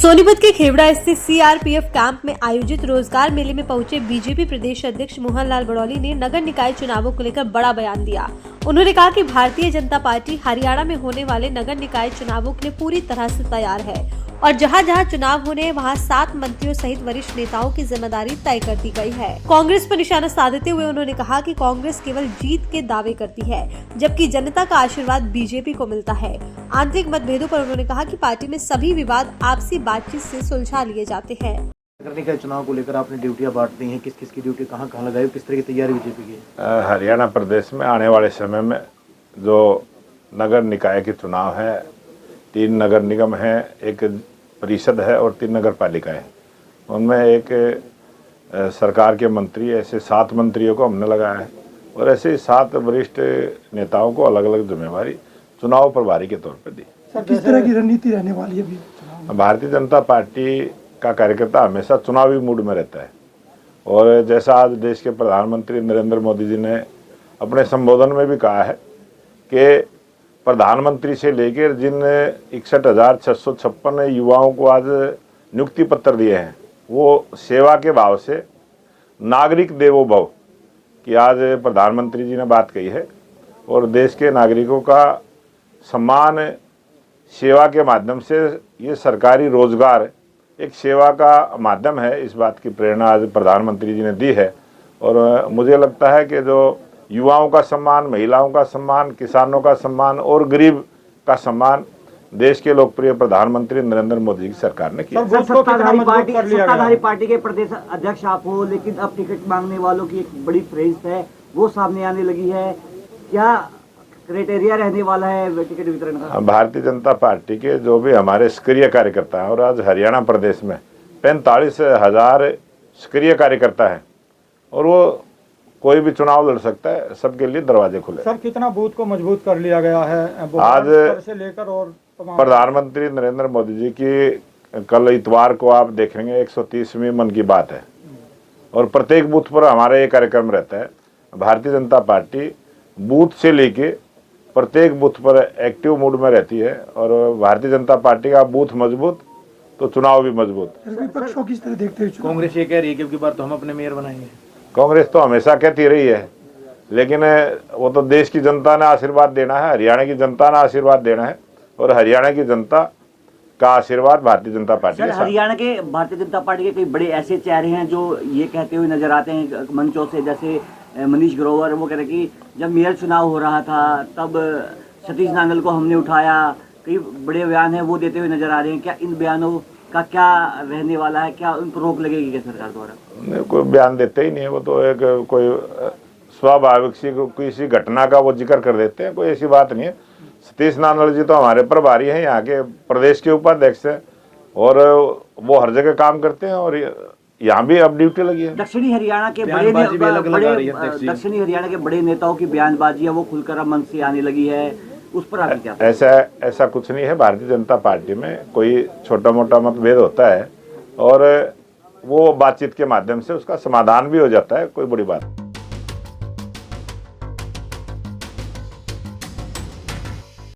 सोनीपत के खेवड़ा स्थित CRPF camp में आयोजित रोजगार मेले में पहुंचे बीजेपी प्रदेश अध्यक्ष मोहनलाल बड़ौली ने नगर निकाय चुनावों को लेकर बड़ा बयान दिया। उन्होंने कहा कि भारतीय जनता पार्टी हरियाणा में होने वाले नगर निकाय चुनावों के लिए पूरी तरह से तैयार है और जहां जहां चुनाव होने हैं वहां 7 मंत्रियों सहित वरिष्ठ नेताओं की जिम्मेदारी तय कर दी गई है। कांग्रेस पर निशाना साधते हुए उन्होंने कहा कि कांग्रेस केवल जीत के दावे करती है, जबकि जनता का आशीर्वाद बीजेपी को मिलता है। आंतरिक मतभेदों पर उन्होंने कहा कि पार्टी में सभी विवाद आपसी बातचीत से सुलझा लिए जाते हैं। नगर निकाय चुनाव को लेकर आपने ड्यूटियां बांट दी हैं, किस किस की ड्यूटी कहां कहां लगाई, किस तरह की तैयारी बीजेपी की है? हरियाणा प्रदेश में आने वाले समय में जो नगर निकाय के चुनाव है, 3 नगर निगम है, एक परिषद है और 3 नगर पालिका है। उनमें एक सरकार के मंत्री, ऐसे 7 मंत्रियों को हमने लगाया है और ऐसे 7 वरिष्ठ नेताओं को अलग अलग जिम्मेवारी चुनाव प्रभारी के तौर पर दी। सर, किस तरह की रणनीति रहने वाली है अभी? भारतीय जनता पार्टी का कार्यकर्ता हमेशा चुनावी मूड में रहता है और जैसा आज देश के प्रधानमंत्री नरेंद्र मोदी जी ने अपने संबोधन में भी कहा है कि प्रधानमंत्री से लेकर जिन 61,656 युवाओं को आज नियुक्ति पत्र दिए हैं, वो सेवा के भाव से नागरिक देवो भव की आज प्रधानमंत्री जी ने बात कही है और देश के नागरिकों का सम्मान सेवा के माध्यम से, ये सरकारी रोजगार एक सेवा का माध्यम है, इस बात की प्रेरणा आज प्रधानमंत्री जी ने दी है। और मुझे लगता है कि जो युवाओं का सम्मान, महिलाओं का सम्मान, किसानों का सम्मान और गरीब का सम्मान देश के लोकप्रिय प्रधानमंत्री नरेंद्र मोदी की सरकार ने किया। सत्ताधारी पार्टी के प्रदेश अध्यक्ष आप हो, लेकिन अब टिकट मांगने वालों की एक बड़ी फहरिस्त है, वो सामने आने लगी है। क्या क्राइटेरिया रहने वाला है टिकट वितरण का? भारतीय जनता पार्टी के जो भी हमारे सक्रिय कार्यकर्ता हैं, और आज हरियाणा प्रदेश में 45,000 सक्रिय कार्यकर्ता हैं और वो कोई भी चुनाव लड़ सकता है, सबके लिए दरवाजे खुले। सर, कितना बूथ को मजबूत कर लिया गया है आज से लेकर? और प्रधानमंत्री नरेंद्र मोदी जी की कल इतवार को आप देखेंगे 130वीं मन की बात है और प्रत्येक बूथ पर हमारा ये कार्यक्रम रहता है। भारतीय जनता पार्टी बूथ से लेके प्रत्येक बूथ पर एक्टिव मूड में रहती है और भारतीय जनता पार्टी का बूथ मजबूत तो चुनाव भी मजबूत। विपक्ष को किस तरह देखते हैं? कांग्रेस ये कह रही है कि बार तो हम अपने मेयर बनाएंगे। कांग्रेस तो हमेशा कहती रही है, लेकिन वो तो देश की जनता ने आशीर्वाद देना है, हरियाणा की जनता ने आशीर्वाद देना है और हरियाणा की जनता का आशीर्वाद भारतीय जनता पार्टी के साथ। हरियाणा के भारतीय जनता पार्टी के कई बड़े ऐसे चेहरे हैं जो ये कहते हुए नजर आते हैं मंचों से, जैसे मनीष ग्रोवर, वो कह रहे कि जब मेयर चुनाव हो रहा था तब सतीश नांगल को हमने उठाया। कई बड़े बयान हैं वो देते हुए नजर आ रहे हैं। क्या इन बयानों का क्या रहने वाला है? क्या उनको रोक लगेगी क्या सरकार द्वारा? कोई बयान देते ही नहीं है, वो तो एक कोई स्वाभाविक सी किसी घटना का वो जिक्र कर देते हैं, कोई ऐसी बात नहीं है। सतीश नांगल जी तो हमारे प्रभारी हैं, यहाँ के प्रदेश के उपाध्यक्ष हैं और वो हर जगह काम करते हैं और यहाँ भी अब ड्यूटी लगी है। दक्षिणी हरियाणा के बड़े नेताओं की बयानबाजी है वो खुलकर अब मन से आने लगी है, उस पर आप क्या? ऐसा कुछ नहीं है। भारतीय जनता पार्टी में कोई छोटा मोटा मतभेद होता है और वो बातचीत के माध्यम से उसका समाधान भी हो जाता है, कोई बड़ी बात।